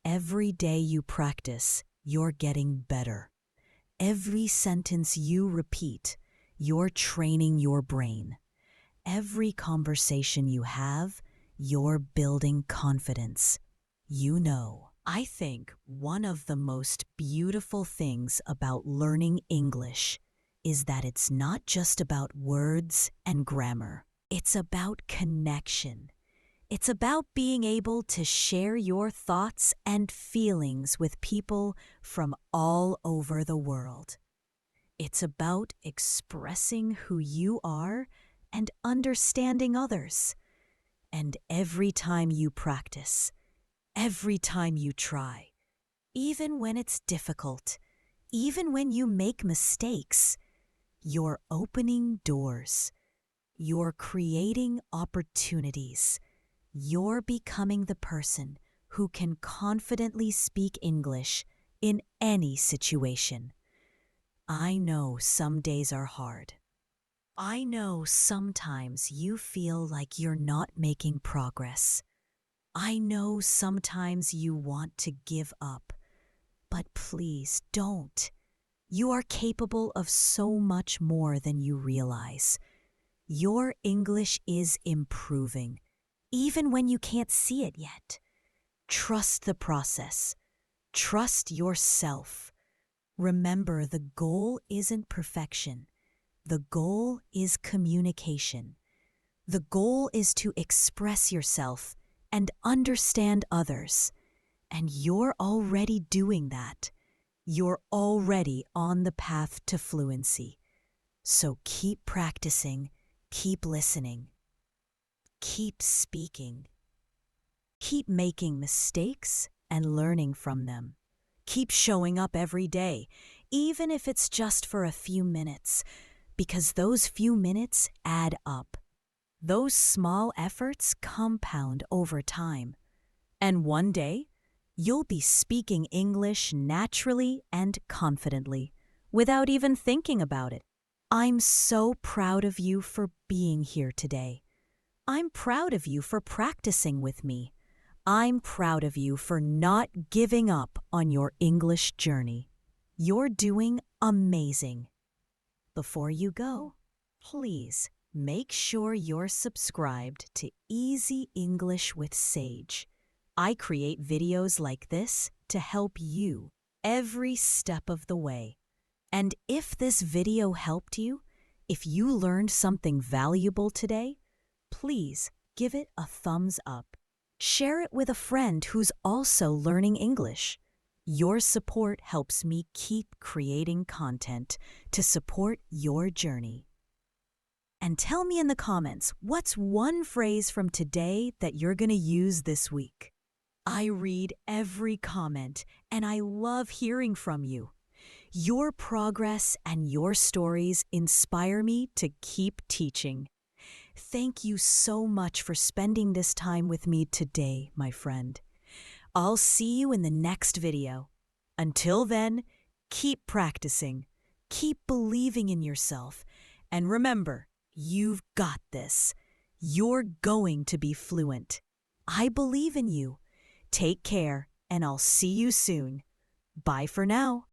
Every day you practice, you're getting better. Every sentence you repeat, you're training your brain. Every conversation you have, you're building confidence. You know, I think one of the most beautiful things about learning English is that it's not just about words and grammar. It's about connection. It's about being able to share your thoughts and feelings with people from all over the world. It's about expressing who you are and understanding others. And every time you practice, every time you try, even when it's difficult, even when you make mistakes, you're opening doors. You're creating opportunities. You're becoming the person who can confidently speak English in any situation. I know some days are hard. I know sometimes you feel like you're not making progress. I know sometimes you want to give up. But please don't. You are capable of so much more than you realize. Your English is improving, even when you can't see it yet. Trust the process. Trust yourself. Remember, the goal isn't perfection. The goal is communication. The goal is to express yourself and understand others. And you're already doing that. You're already on the path to fluency. So keep practicing, keep listening, keep speaking. Keep making mistakes and learning from them. Keep showing up every day, even if it's just for a few minutes, because those few minutes add up. Those small efforts compound over time. And one day, you'll be speaking English naturally and confidently, without even thinking about it. I'm so proud of you for being here today. I'm proud of you for practicing with me. I'm proud of you for not giving up on your English journey. You're doing amazing. Before you go, please make sure you're subscribed to Easy English with Sage. I create videos like this to help you every step of the way. And if this video helped you, if you learned something valuable today, please give it a thumbs up. Share it with a friend who's also learning English. Your support helps me keep creating content to support your journey. And tell me in the comments, what's one phrase from today that you're going to use this week? I read every comment, and I love hearing from you. Your progress and your stories inspire me to keep teaching. Thank you so much for spending this time with me today, my friend. I'll see you in the next video. Until then, keep practicing, keep believing in yourself, and remember, you've got this. You're going to be fluent. I believe in you. Take care, and I'll see you soon. Bye for now.